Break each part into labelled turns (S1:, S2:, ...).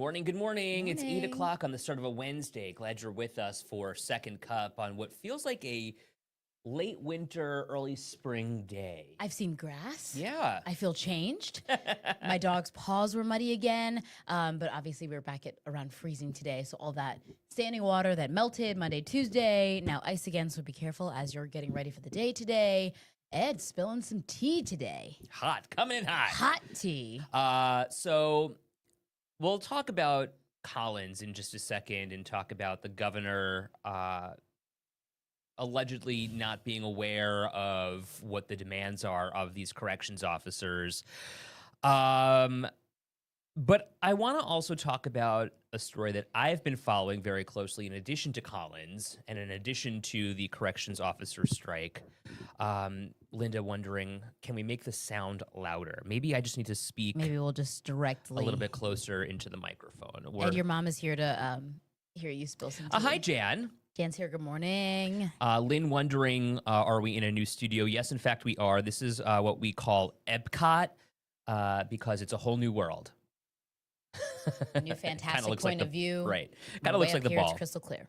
S1: morning. Good morning. It's 8
S2: Morning.
S1: o'clock on the start of a Wednesday. Glad you're with us for Second Cup on what feels like a late winter, early spring day.
S2: I've seen grass.
S1: Yeah.
S2: I feel changed. My dog's paws were muddy again, but obviously we were back at around freezing today. So all that standing water that melted Monday, Tuesday, now ice again. So be careful as you're getting ready for the day today. Ed's spilling some tea today.
S1: Hot. Coming in hot.
S2: Hot tea.
S1: So we'll talk about Collins in just a second and talk about the governor allegedly not being aware of what the demands are of these corrections officers. But I want to also talk about a story that I've been following very closely in addition to Collins and in addition to the corrections officer strike. Linda wondering, can we make the sound louder? Maybe I just need to speak
S2: Maybe we'll just directly
S1: a little bit closer into the microphone.
S2: And your mom is here to hear you spill some tea.
S1: Hi, Jan.
S2: Jan's here. Good morning.
S1: Lynn wondering, are we in a new studio? Yes, in fact, we are. This is what we call Epcot because it's a whole new world.
S2: New fantastic point of view.
S1: Right. Kind of looks like the
S2: here,
S1: ball.
S2: It's crystal clear.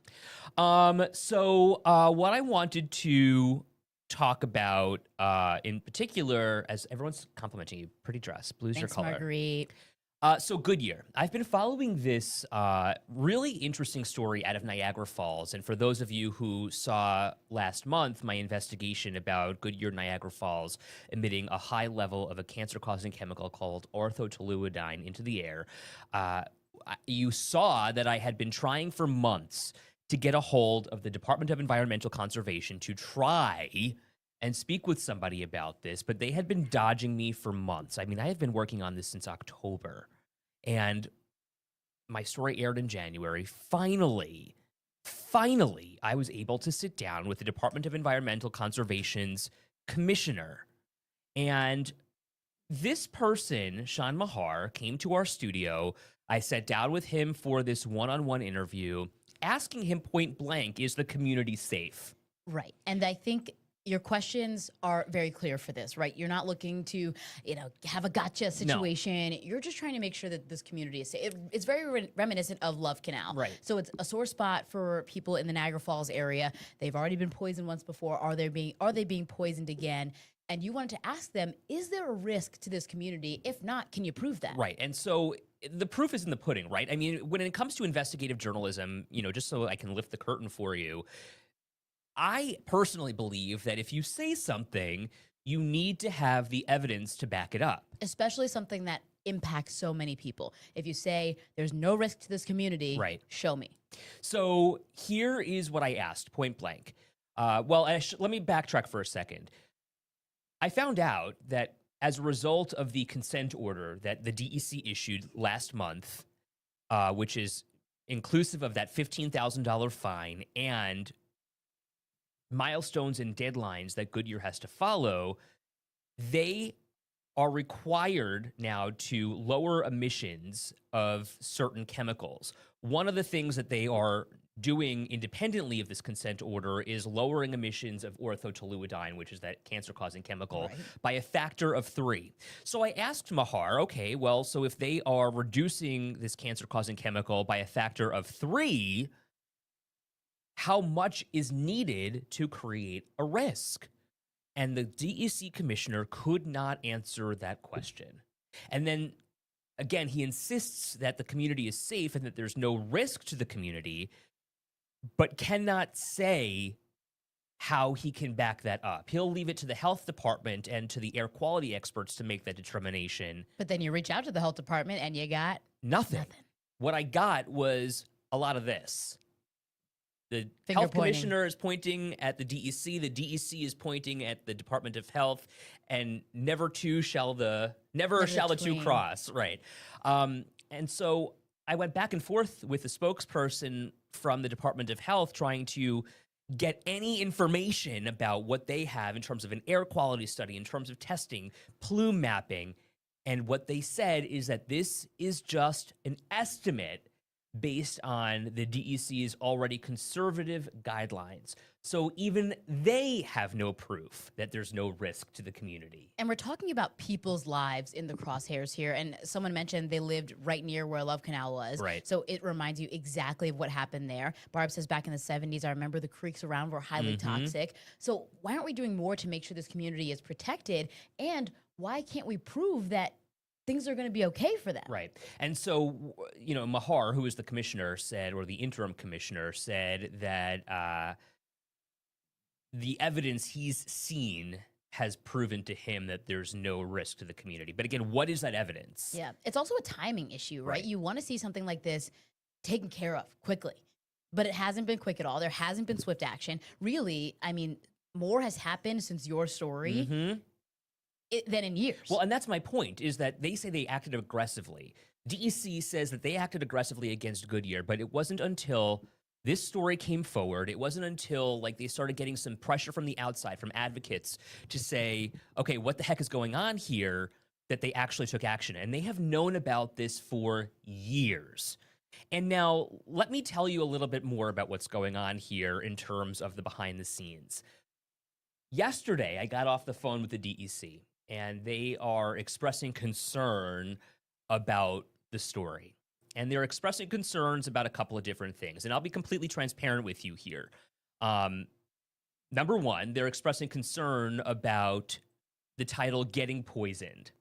S1: So what I wanted to talk about in particular, as everyone's complimenting you, pretty dress, blue's
S2: Thanks,
S1: your color.
S2: Marguerite.
S1: So Goodyear. I've been following this really interesting story out of Niagara Falls. And for those of you who saw last month my investigation about Goodyear Niagara Falls emitting a high level of a cancer-causing chemical called orthotoluidine into the air, you saw that I had been trying for months to get a hold of the Department of Environmental Conservation to try and speak with somebody about this, but they had been dodging me for months. I mean, I have been working on this since October, and my story aired in January. Finally, I was able to sit down with the Department of Environmental Conservation's commissioner. And this person, Sean Mahar, came to our studio. I sat down with him for this one-on-one interview, asking him point blank, is the community safe?
S2: Right. And I think your questions are very clear for this, right? You're not looking to, have a gotcha situation. No. You're just trying to make sure that this community is safe. It's very reminiscent of Love Canal.
S1: Right.
S2: So it's a sore spot for people in the Niagara Falls area. They've already been poisoned once before. Are they being poisoned again? And you wanted to ask them, is there a risk to this community? If not, can you prove that?
S1: Right. And so the proof is in the pudding, right? I mean, when it comes to investigative journalism, just so I can lift the curtain for you, I personally believe that if you say something, you need to have the evidence to back it up.
S2: Especially something that impacts so many people. If you say there's no risk to this community,
S1: right,
S2: show me.
S1: So here is what I asked, point blank. Let me backtrack for a second. I found out that as a result of the consent order that the DEC issued last month, which is inclusive of that $15,000 fine and milestones and deadlines that Goodyear has to follow, they are required now to lower emissions of certain chemicals. One of the things that they are doing independently of this consent order is lowering emissions of orthotoluidine, which is that cancer-causing chemical, right, by a factor of 3. So I asked Mahar, okay, well, so if they are reducing this cancer-causing chemical by a factor of 3, how much is needed to create a risk? And the DEC commissioner could not answer that question. And then, again, he insists that the community is safe and that there's no risk to the community, but cannot say how he can back that up. He'll leave it to the health department and to the air quality experts to make that determination.
S2: But then you reach out to the health department and you got
S1: nothing. What I got was a lot of this. The health commissioner is pointing at the DEC. The DEC is pointing at the Department of Health, and never shall the two cross. Right. And so I went back and forth with the spokesperson from the Department of Health, trying to get any information about what they have in terms of an air quality study, in terms of testing, plume mapping. And what they said is that this is just an estimate based on the DEC's already conservative guidelines. So even they have no proof that there's no risk to the community.
S2: And we're talking about people's lives in the crosshairs here. And someone mentioned they lived right near where Love Canal was.
S1: Right.
S2: So it reminds you exactly of what happened there. Barb says back in the 70s, I remember the creeks around were highly toxic. So why aren't we doing more to make sure this community is protected? And why can't we prove that things are going to be okay for them?
S1: Right. And so, Mahar, who is the commissioner, said, or the interim commissioner said that the evidence he's seen has proven to him that there's no risk to the community. But again, what is that evidence?
S2: Yeah. It's also a timing issue, right?
S1: Right.
S2: You want to see something like this taken care of quickly, but it hasn't been quick at all. There hasn't been swift action. Really, I mean, more has happened since your story than in years.
S1: Well, and that's my point, is that they say they acted aggressively. DEC says that they acted aggressively against Goodyear, but it wasn't until this story came forward, it wasn't until they started getting some pressure from the outside, from advocates, to say, okay, what the heck is going on here, that they actually took action. And they have known about this for years. And now let me tell you a little bit more about what's going on here in terms of the behind the scenes. Yesterday, I got off the phone with the DEC, and they are expressing concern about the story. And they're expressing concerns about a couple of different things. And I'll be completely transparent with you here. Number one, they're expressing concern about the title Getting Poisoned,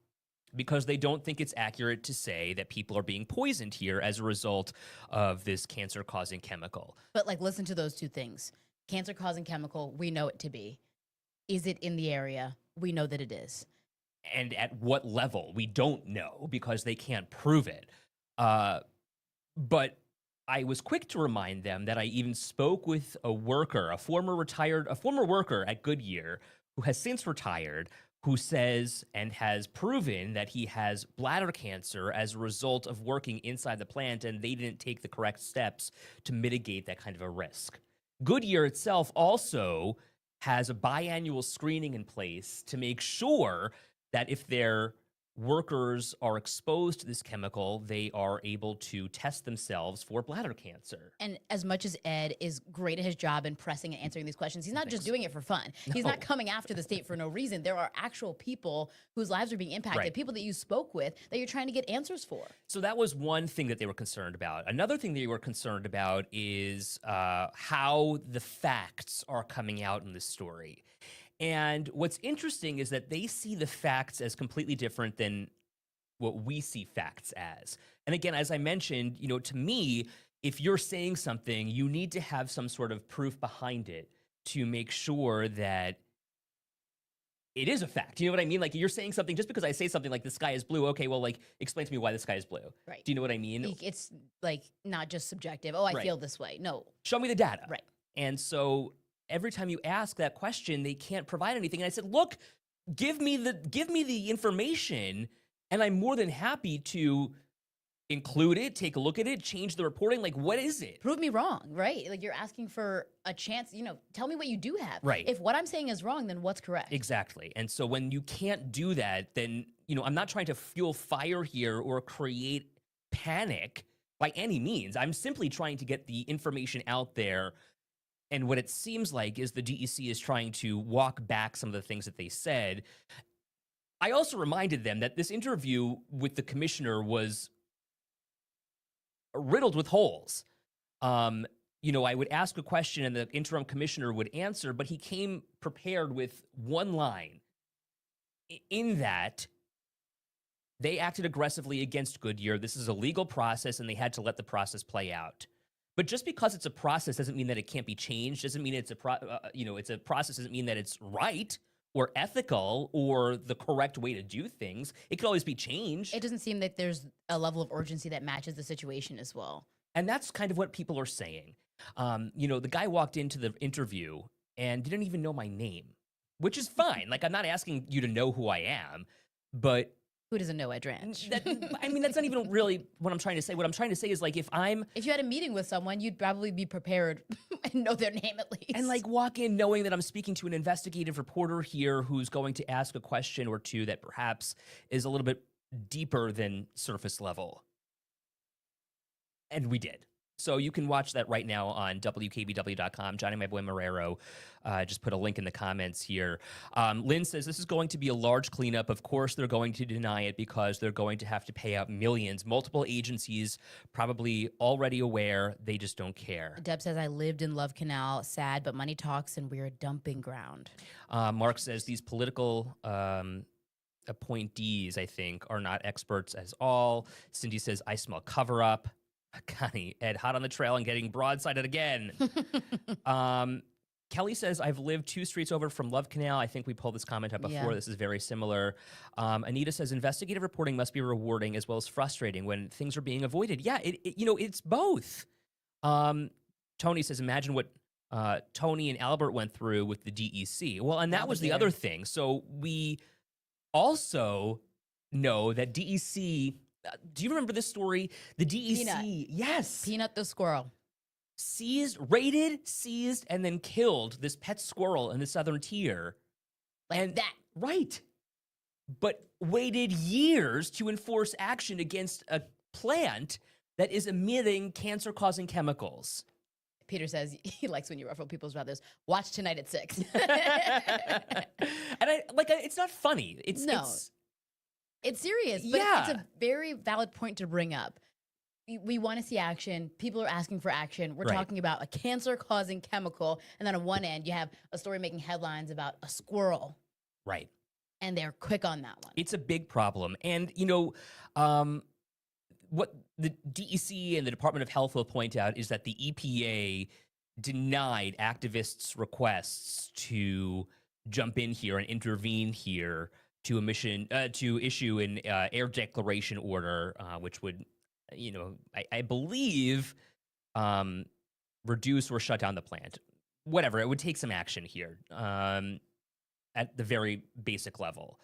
S1: because they don't think it's accurate to say that people are being poisoned here as a result of this cancer-causing chemical.
S2: But listen to those two things. Cancer-causing chemical, we know it to be. Is it in the area? We know that it is.
S1: And at what level? We don't know, because they can't prove it. But I was quick to remind them that I even spoke with a worker, a former worker at Goodyear, who has since retired, who says and has proven that he has bladder cancer as a result of working inside the plant, and they didn't take the correct steps to mitigate that kind of a risk. Goodyear itself also has a biannual screening in place to make sure that if their workers are exposed to this chemical, they are able to test themselves for bladder cancer.
S2: And as much as Ed is great at his job in pressing and answering these questions, he's not just doing it for fun. He's not coming after the state for no reason. There are actual people whose lives are being impacted, people that you spoke with that you're trying to get answers for.
S1: So that was one thing that they were concerned about. Another thing they were concerned about is how the facts are coming out in this story. And what's interesting is that they see the facts as completely different than what we see facts as. And again, as I mentioned, to me, if you're saying something, you need to have some sort of proof behind it to make sure that it is a fact. You know what I mean? You're saying something, just because I say something like the sky is blue, okay, well, explain to me why the sky is blue.
S2: Right.
S1: Do you know what I mean?
S2: It's not just subjective. Oh, I feel this way. No.
S1: Show me the data.
S2: Right.
S1: And so every time you ask that question, they can't provide anything. And I said, look, give me the information, and I'm more than happy to include it, take a look at it, change the reporting. What is it?
S2: Prove me wrong, right? You're asking for a chance, tell me what you do have.
S1: Right.
S2: If what I'm saying is wrong, then what's correct?
S1: Exactly. And so when you can't do that, then, I'm not trying to fuel fire here or create panic by any means. I'm simply trying to get the information out there. And what it seems like is the DEC is trying to walk back some of the things that they said. I also reminded them that this interview with the commissioner was riddled with holes. I would ask a question and the interim commissioner would answer, but he came prepared with one line in that they acted aggressively against Goodyear. This is a legal process, and they had to let the process play out. But just because it's a process doesn't mean that it can't be changed. Doesn't mean it's a process. Doesn't mean that it's right or ethical or the correct way to do things. It could always be changed.
S2: It doesn't seem that there's a level of urgency that matches the situation as well.
S1: And that's kind of what people are saying. The guy walked into the interview and didn't even know my name, which is fine. I'm not asking you to know who I am, but
S2: who doesn't know Ed Ranch?
S1: That's not even really what I'm trying to say. What I'm trying to say is, if
S2: you had a meeting with someone, you'd probably be prepared and know their name at least.
S1: And walk in knowing that I'm speaking to an investigative reporter here who's going to ask a question or two that perhaps is a little bit deeper than surface level. And we did. So you can watch that right now on WKBW.com. Johnny, my boy Marrero, just put a link in the comments here. Lynn says this is going to be a large cleanup. Of course, they're going to deny it because they're going to have to pay out millions. Multiple agencies probably already aware. They just don't care.
S2: Deb says, I lived in Love Canal. Sad, but money talks, and we're a dumping ground.
S1: Mark says these political appointees, I think, are not experts at all. Cindy says, I smell cover up. Connie, Ed, hot on the trail and getting broadsided again. Kelly says, I've lived 2 streets over from Love Canal. I think we pulled this comment up before.
S2: Yeah.
S1: This is very similar. Anita says, investigative reporting must be rewarding as well as frustrating when things are being avoided. Yeah, it's both. Tony says, imagine what Tony and Albert went through with the DEC. Well, and that was the other thing. So we also know that DEC... do you remember this story? The DEC,
S2: Peanut.
S1: yes.
S2: Peanut the squirrel.
S1: Raided, seized, and then killed this pet squirrel in the southern tier.
S2: Like that.
S1: Right. But waited years to enforce action against a plant that is emitting cancer-causing chemicals.
S2: Peter says he likes when you ruffle people's feathers. Watch tonight at 6.
S1: And it's not funny.
S2: It's serious, but
S1: Yeah.
S2: it's a very valid point to bring up. We want to see action. People are asking for action. We're
S1: Right.
S2: talking about a cancer-causing chemical, and then on one end, you have a story making headlines about a squirrel,
S1: Right.
S2: and they're quick on that one.
S1: It's a big problem. And, what the DEC and the Department of Health will point out is that the EPA denied activists' requests to jump in here and intervene here to issue an air declaration order, which would, I believe, reduce or shut down the plant. Whatever, it would take some action here at the very basic level.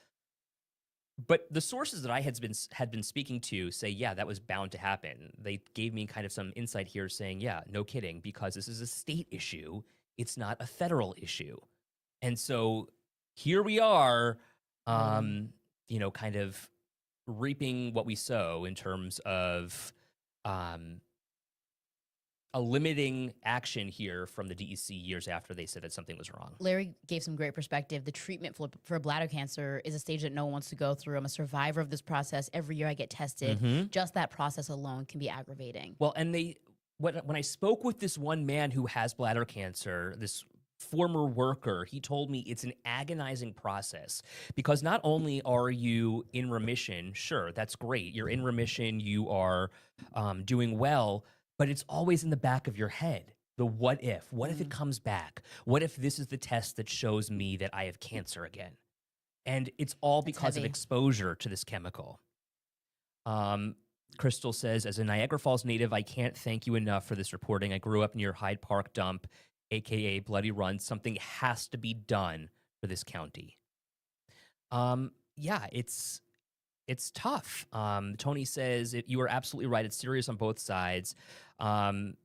S1: But the sources that I had been speaking to say, yeah, that was bound to happen. They gave me kind of some insight here saying, yeah, no kidding, because this is a state issue. It's not a federal issue. And so here we are, kind of reaping what we sow in terms of a limiting action here from the DEC years after they said that something was wrong.
S2: Larry gave some great perspective. The treatment for bladder cancer is a stage that no one wants to go through. I'm a survivor of this process. Every year I get tested.
S1: Mhm.
S2: Just that process alone can be aggravating.
S1: Well, and when I spoke with this one man who has bladder cancer, this former worker, he told me it's an agonizing process because not only are you in remission, sure, that's great. You're in remission, you are doing well, but it's always in the back of your head. The what if? What if it comes back? What if this is the test that shows me that I have cancer again? And it's all because of
S2: heavy.
S1: exposure to this chemical. Crystal says, as a Niagara Falls native, I can't thank you enough for this reporting. I grew up near Hyde Park Dump, aka Bloody Run. Something has to be done for this county. Yeah, it's tough. Tony says you are absolutely right. It's serious on both sides. I'm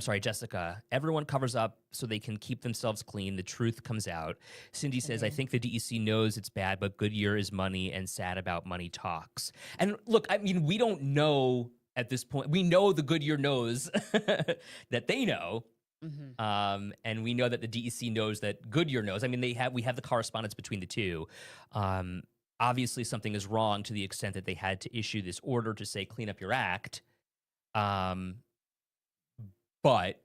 S1: sorry, Jessica. Everyone covers up so they can keep themselves clean. The truth comes out. Cindy says, I think the DEC knows it's bad, but Goodyear is money and sad about money talks. And look, I mean, we don't know at this point. We know the Goodyear knows that they know.
S2: Mm-hmm.
S1: And we know that the DEC knows that Goodyear knows. I mean, we have the correspondence between the two. Obviously, something is wrong to the extent that they had to issue this order to say, clean up your act. But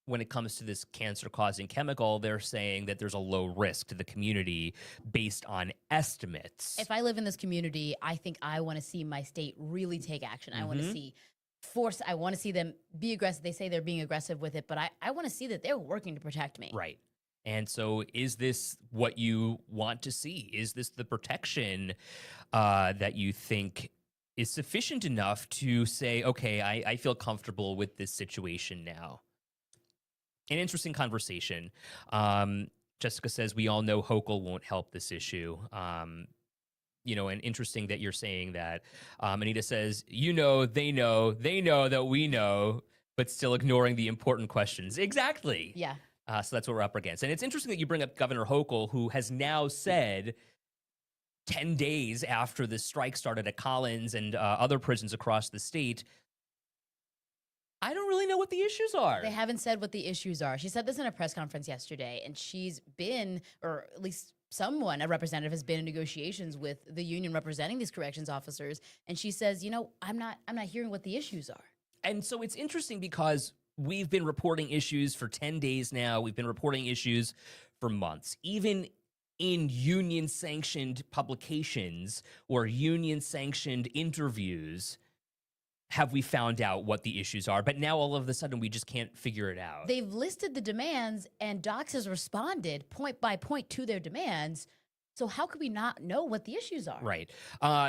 S1: when it comes to this cancer-causing chemical, they're saying that there's a low risk to the community based on estimates.
S2: If I live in this community, I think I want to see my state really take action. I want to see force. I want to see them be aggressive. They say they're being aggressive with it, but I want to see that they're working to protect me.
S1: Right. And so is this what you want to see? Is this the protection that you think is sufficient enough to say, okay, I feel comfortable with this situation now? An interesting conversation. Jessica says, we all know Hochul won't help this issue. And interesting that you're saying that. Anita says, they know that we know, but still ignoring the important questions. Exactly.
S2: Yeah.
S1: So that's what we're up against. And it's interesting that you bring up Governor Hochul, who has now said 10 days after the strike started at Collins and other prisons across the state, I don't really know what the issues are.
S2: They haven't said what the issues are. She said this in a press conference yesterday, and she's been, or at least someone, a representative, has been in negotiations with the union representing these corrections officers, and she says, I'm not hearing what the issues are.
S1: And so it's interesting because we've been reporting issues for 10 days now. We've been reporting issues for months. Even in union-sanctioned publications or union-sanctioned interviews, have we found out what the issues are. But now all of a sudden we just can't figure it out.
S2: They've listed the demands, and Docs has responded point by point to their demands. So how could we not know what the issues are?
S1: Right.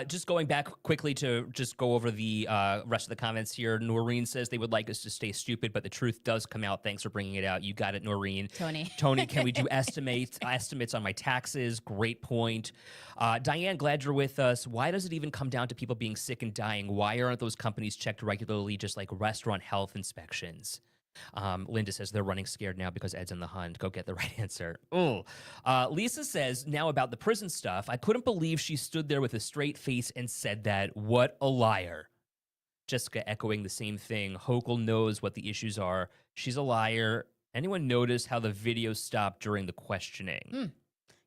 S1: Just going back quickly to just go over the rest of the comments here. Noreen says they would like us to stay stupid, but the truth does come out. Thanks for bringing it out. You got it, Noreen. Tony, can we do estimates on my taxes? Great point. Diane, glad you're with us. Why does it even come down to people being sick and dying? Why aren't those companies checked regularly, just like restaurant health inspections? Linda says they're running scared now because Ed's in the hunt. Go get the right answer. Lisa says, now about the prison stuff, I couldn't believe she stood there with a straight face and said that. What a liar. Jessica echoing the same thing. Hochul knows what the issues are. She's a liar. Anyone notice how the video stopped during the questioning?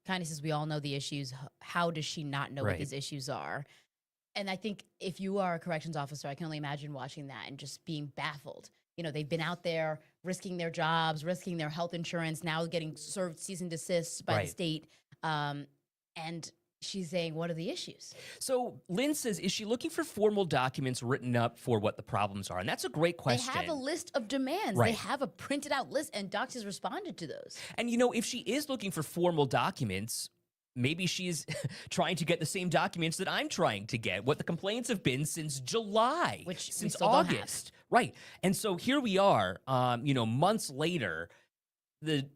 S2: Connie says we all know the issues. How does she not know what these issues are? And I think if you are a corrections officer, I can only imagine watching that and just being baffled. They've been out there risking their jobs, risking their health insurance, now getting served cease and desist by the state. And she's saying, what are the issues?
S1: So Lynn says, is she looking for formal documents written up for what the problems are? And that's a great question.
S2: They have a list of demands. They have a printed out list, and Docs has responded to those.
S1: And, if she is looking for formal documents, maybe she's trying to get the same documents that I'm trying to get, what the complaints have been since July, since August. Right. And so here we are, months later, the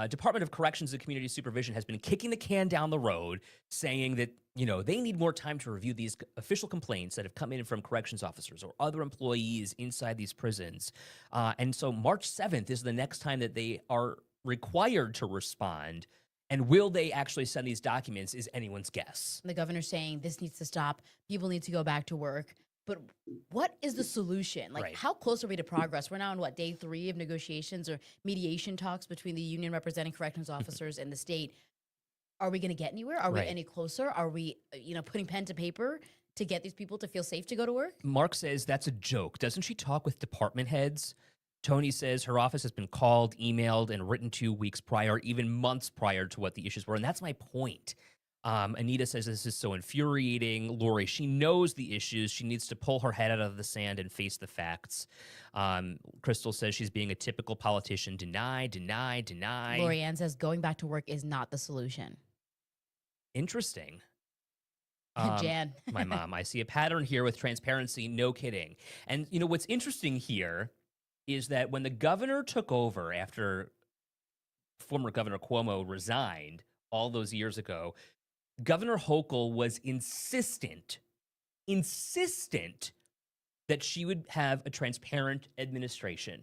S1: Department of Corrections and Community Supervision has been kicking the can down the road, saying that, they need more time to review these official complaints that have come in from corrections officers or other employees inside these prisons. And so March 7th is the next time that they are required to respond. And will they actually send these documents is anyone's guess.
S2: The governor's saying this needs to stop. People need to go back to work. But what is the solution? How close are we to progress? We're now on day 3 of negotiations or mediation talks between the union representing corrections officers and the state. Are we going to get anywhere? Are we any closer? Are we, putting pen to paper to get these people to feel safe to go to work?
S1: Mark says that's a joke. Doesn't she talk with department heads? Tony says her office has been called, emailed, and written 2 weeks prior, even months prior to what the issues were. And that's my point. Anita says this is so infuriating. Lori, she knows the issues. She needs to pull her head out of the sand and face the facts. Crystal says she's being a typical politician. Deny, deny, deny.
S2: Lori Ann says going back to work is not the solution.
S1: Interesting.
S2: Jan.
S1: My mom. I see a pattern here with transparency. No kidding. And what's interesting here is that when the governor took over after former Governor Cuomo resigned all those years ago, Governor Hochul was insistent that she would have a transparent administration.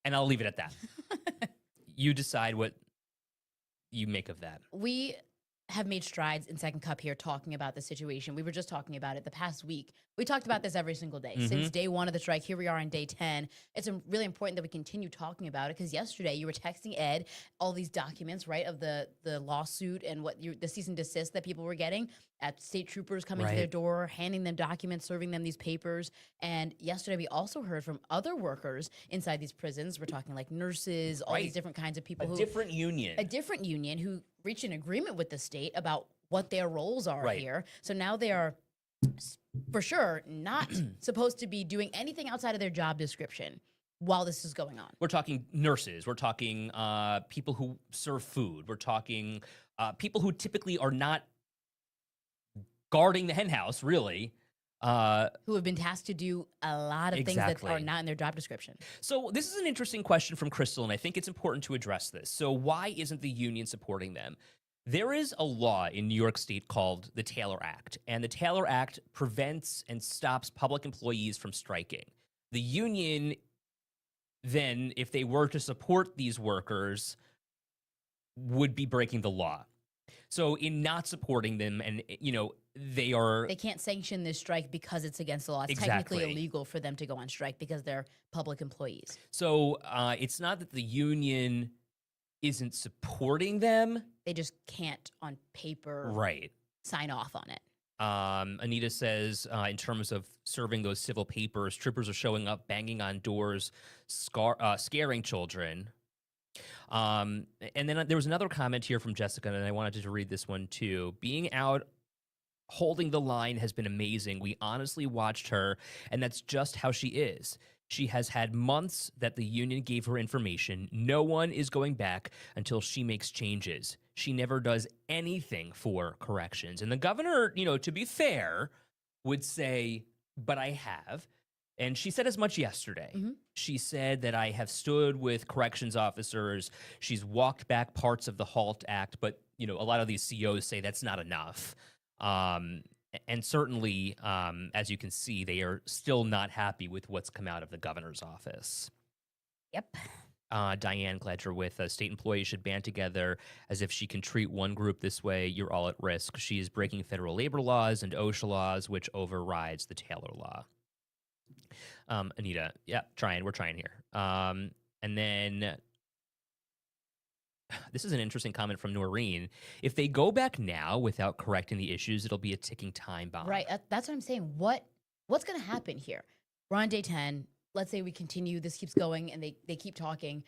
S1: And I'll leave it at that. You decide what you make of that.
S2: We have made strides in Second Cup here talking about the situation. We were just talking about it the past week. We talked about this every single day. Since day 1 of the strike, here we are on day 10. It's really important that we continue talking about it because yesterday you were texting Ed all these documents, of the lawsuit and the cease and desist that people were getting at state troopers coming to their door, handing them documents, serving them these papers. And yesterday we also heard from other workers inside these prisons. We're talking like nurses, all these different kinds of people.
S1: A different union
S2: who reached an agreement with the state about what their roles are here. So now they are for sure not supposed to be doing anything outside of their job description while this is going on.
S1: We're talking nurses. We're talking people who serve food. We're talking people who typically are not guarding the hen house, really.
S2: Who have been tasked to do a lot of things that are not in their job description.
S1: So this is an interesting question from Crystal, and I think it's important to address this. So why isn't the union supporting them? There is a law in New York State called the Taylor Act, and the Taylor Act prevents and stops public employees from striking. The union, then, if they were to support these workers, would be breaking the law. So in not supporting them and,
S2: They can't sanction this strike because it's against the law. It's technically
S1: Exactly.
S2: illegal for them to go on strike because they're public employees.
S1: So it's not that the union isn't supporting them.
S2: They just can't, on paper,
S1: Right.
S2: sign off on it.
S1: Anita says, in terms of serving those civil papers, troopers are showing up, banging on doors, scaring children. And then there was another comment here from Jessica, and I wanted to read this one too. Being out holding the line has been amazing. We honestly watched her, and that's just how she is. She has had months that the union gave her information. No one is going back until she makes changes. She never does anything for corrections. And the governor, to be fair, would say, but I have. And she said as much yesterday.
S2: Mm-hmm.
S1: She said that I have stood with corrections officers. She's walked back parts of the HALT Act, but a lot of these COs say that's not enough. And certainly, as you can see, they are still not happy with what's come out of the governor's office.
S2: Yep.
S1: Diane, glad you're with us. State employees should band together as if she can treat one group this way. You're all at risk. She is breaking federal labor laws and OSHA laws, which overrides the Taylor law. Anita, yeah, we're trying here. And then this is an interesting comment from Noreen. If they go back now without correcting the issues, it'll be a ticking time bomb.
S2: Right. That's what I'm saying. What's going to happen here? We're on day 10. Let's say we continue. This keeps going and they keep talking.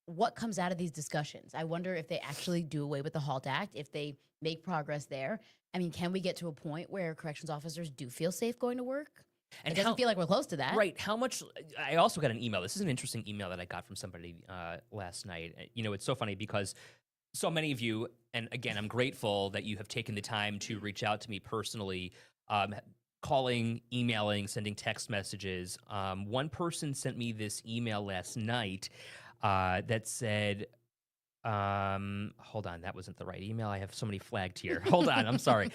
S2: What comes out of these discussions? I wonder if they actually do away with the HALT Act, if they make progress there. I mean, can we get to a point where corrections officers do feel safe going to work? And it doesn't feel like we're close to that.
S1: Right. How much? I also got an email. This is an interesting email that I got from somebody last night. It's so funny because so many of you, and again, I'm grateful that you have taken the time to reach out to me personally, calling, emailing, sending text messages. One person sent me this email last night that said, hold on, that wasn't the right email. I have so many flagged here. Hold on, I'm sorry.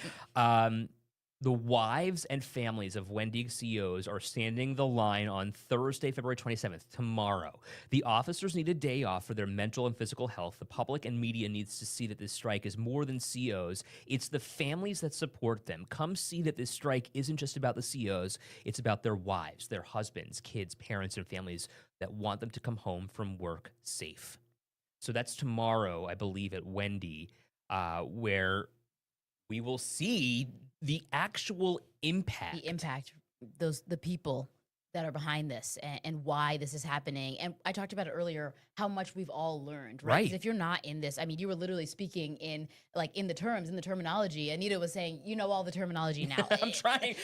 S1: The wives and families of Wendy CEOs are standing the line on Thursday, February 27th, tomorrow. The officers need a day off for their mental and physical health. The public and media needs to see that this strike is more than CEOs. It's the families that support them. Come see that this strike isn't just about the CEOs. It's about their wives, their husbands, kids, parents, and families that want them to come home from work safe. So that's tomorrow, I believe, at Wendy, where we will see the actual impact.
S2: The impact, the people that are behind this and why this is happening. And I talked about it earlier, how much we've all learned, right? 'Cause if you're not in this, I mean, you were literally speaking in the terminology. Anita was saying, all the terminology now.
S1: I'm trying.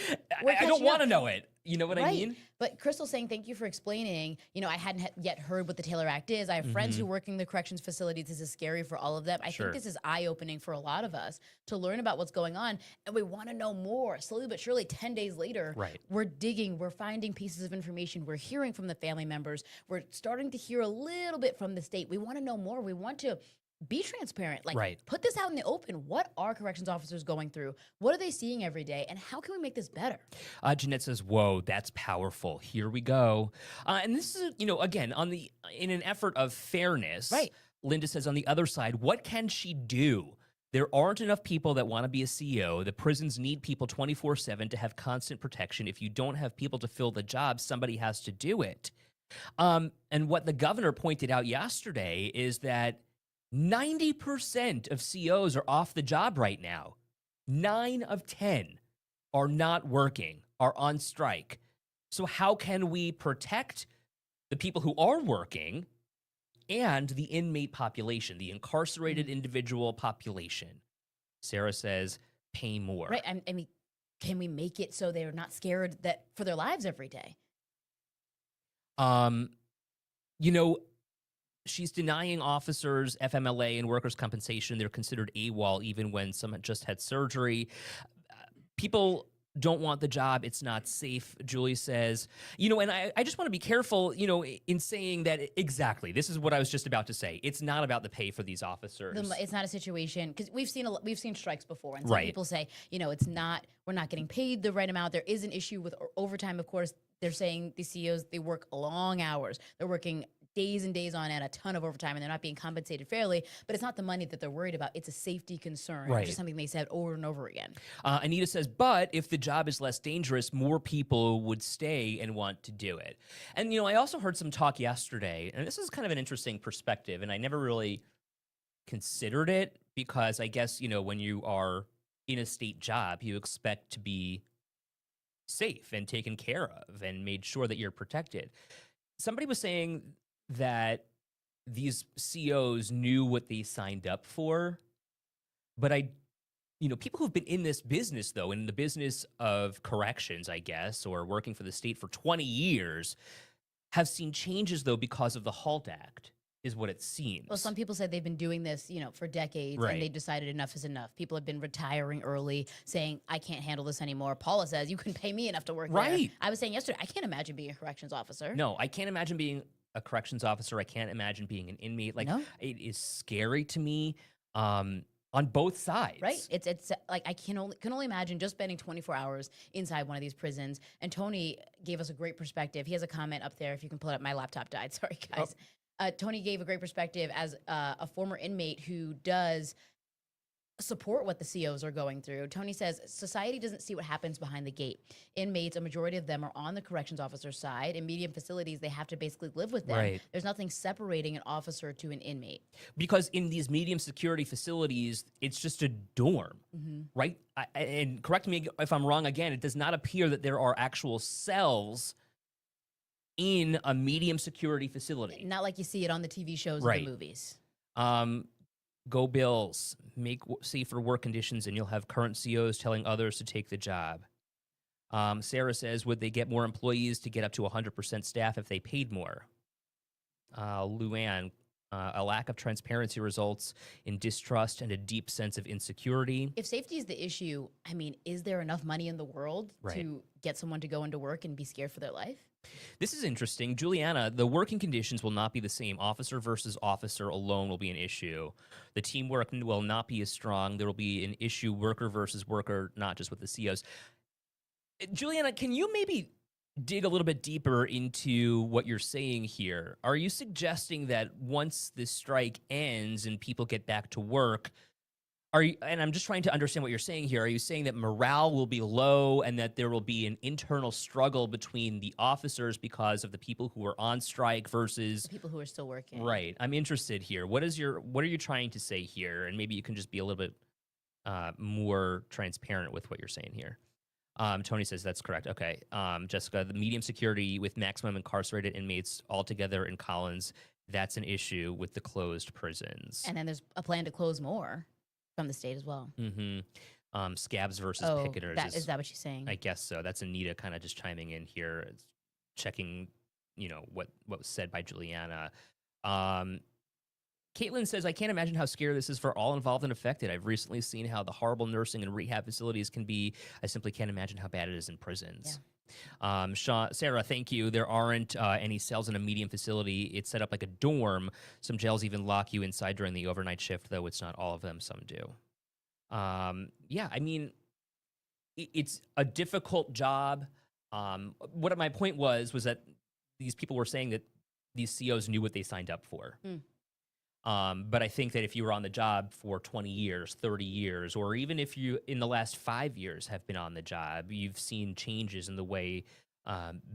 S1: I don't want to know it. You know what I mean?
S2: But Crystal's saying, thank you for explaining. I hadn't yet heard what the Taylor Act is. I have friends who work in the corrections facilities. This is scary for all of them. I think this is eye-opening for a lot of us to learn about what's going on. And we want to know more. Slowly but surely, 10 days later, we're digging, we're finding pieces of information. We're hearing from the family members. We're starting to hear a little bit from the state. We want to know more. We want to be transparent. Put this out in the open. What are corrections officers going through? What are they seeing every day? And how can we make this better?
S1: Jeanette says, whoa, that's powerful. Here we go. And this is, again, in an effort of fairness, Linda says on the other side, what can she do? There aren't enough people that want to be a CEO. The prisons need people 24/7 to have constant protection. If you don't have people to fill the job, somebody has to do it. And what the governor pointed out yesterday is that 90% of CEOs are off the job right now. 9 of 10 are not working, are on strike. So how can we protect the people who are working and the inmate population, the incarcerated individual population? Sarah says, pay more.
S2: Right. I mean, can we make it so they're not scared for their lives every day?
S1: She's denying officers FMLA and workers' compensation. They're considered AWOL even when someone just had surgery. People don't want the job. It's not safe, Julie says. And I just want to be careful, in saying that exactly. This is what I was just about to say. It's not about the pay for these officers.
S2: It's not a situation, because we've seen strikes before, and some people say, we're not getting paid the right amount. There is an issue with overtime, of course. They're saying the CEOs, they work long hours. They're working days and days on end, a ton of overtime, and they're not being compensated fairly. But it's not the money that they're worried about. It's a safety concern, which
S1: Right.
S2: is something they said over and over again.
S1: Anita says, but if the job is less dangerous, more people would stay and want to do it. And, I also heard some talk yesterday, and this is kind of an interesting perspective, and I never really considered it because I guess, when you are in a state job, you expect to be safe and taken care of and made sure that you're protected. Somebody was saying that these COs knew what they signed up for, but people who've been in this business, though, in the business of corrections, I guess, or working for the state for 20 years, have seen changes, though, because of the HALT Act, is what it seems.
S2: Well, some people said they've been doing this, for decades,
S1: Right.
S2: and they decided enough is enough. People have been retiring early, saying, I can't handle this anymore. Paula says, you couldn't pay me enough to work there.
S1: Right.
S2: I was saying yesterday, I can't imagine being a corrections officer.
S1: No, I can't imagine being a corrections officer. I can't imagine being an inmate. Like,
S2: No.
S1: it is scary to me on both sides.
S2: Right. It's like I can only imagine just spending 24 hours inside one of these prisons. And Tony gave us a great perspective. He has a comment up there. If you can pull it up, my laptop died. Sorry, guys. Tony gave a great perspective as a former inmate who does support what the COs are going through. Tony says society doesn't see what happens behind the gate. Inmates, a majority of them are on the corrections officer's side. In medium facilities, they have to basically live with them.
S1: Right.
S2: There's nothing separating an officer to an inmate.
S1: Because in these medium security facilities, it's just a dorm, right? And correct me if I'm wrong again, it does not appear that there are actual cells in a medium security facility.
S2: Not like you see it on the TV shows
S1: Right.
S2: and the movies.
S1: Go Bills, make safer work conditions, and you'll have current COs telling others to take the job. Sarah says, would they get more employees to get up to 100% staff if they paid more? Luann, a lack of transparency results in distrust and a deep sense of insecurity.
S2: If safety is the issue, I mean, is there enough money in the world
S1: Right.
S2: to get someone to go into work and be scared for their life?
S1: This is interesting. Juliana, the working conditions will not be the same. Officer versus officer alone will be an issue. The teamwork will not be as strong. There will be an issue worker versus worker, not just with the COs. Juliana, can you maybe dig a little bit deeper into what you're saying here? Are you suggesting that once this strike ends and people get back to work, and I'm just trying to understand what you're saying here. Are you saying that morale will be low and that there will be an internal struggle between the officers because of the people who are on strike versus
S2: The people who are still working.
S1: right? I'm interested here. What are you trying to say here? And maybe you can just be a little bit more transparent with what you're saying here. Tony says that's correct. Okay. Jessica, the medium security with maximum incarcerated inmates altogether in Collins, that's an issue with the closed prisons.
S2: And then there's a plan to close more from the state as well.
S1: Scabs versus picketers.
S2: Is that what she's saying?
S1: I guess so. That's Anita kind of just chiming in here, checking, what was said by Juliana. Caitlin says, I can't imagine how scary this is for all involved and affected. I've recently seen how the horrible nursing and rehab facilities can be. I simply can't imagine how bad it is in prisons. Yeah. Sarah, thank you. There aren't any cells in a medium facility. It's set up like a dorm. Some jails even lock you inside during the overnight shift, though it's not all of them. Some do. Yeah, I mean, it's a difficult job. What my point was that these people were saying that these COs knew what they signed up for. But I think that if you were on the job for 20 years, 30 years, or even if you in the last 5 years have been on the job, you've seen changes in the way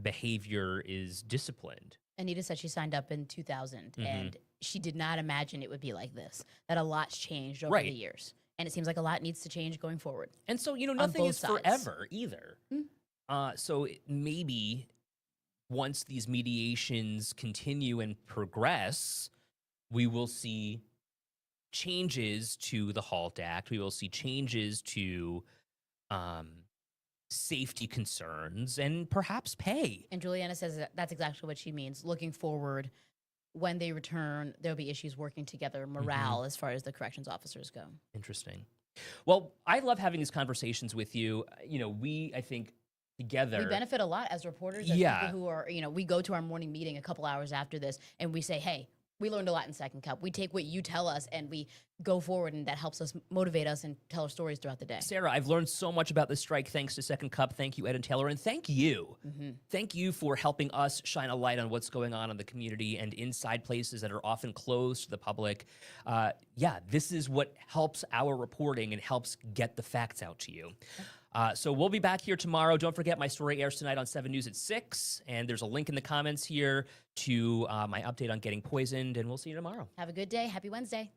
S1: behavior is disciplined.
S2: Anita said she signed up in 2000, and she did not imagine it would be like this, that a lot's changed over the years. And it seems like a lot needs to change going forward.
S1: And so, nothing is
S2: sides.
S1: forever either. So maybe once these mediations continue and progress, we will see changes to the HALT Act. We will see changes to safety concerns and perhaps pay.
S2: And Juliana says that's exactly what she means. Looking forward, when they return, there'll be issues working together, morale as far as the corrections officers go.
S1: Interesting. Well, I love having these conversations with you. I think, together.
S2: We benefit a lot as reporters, as people who are, we go to our morning meeting a couple hours after this and we say, hey, We learned a lot in Second Cup. We take what you tell us and we go forward, and that helps us motivate us and tell our stories throughout the day.
S1: Sarah, I've learned so much about this strike thanks to Second Cup. Thank you, Ed and Taylor, and thank you. Thank you for helping us shine a light on what's going on in the community and inside places that are often closed to the public. This is what helps our reporting and helps get the facts out to you. So we'll be back here tomorrow. Don't forget, my story airs tonight on 7 News at 6, and there's a link in the comments here to my update on getting poisoned, and we'll see you tomorrow.
S2: Have a good day. Happy Wednesday.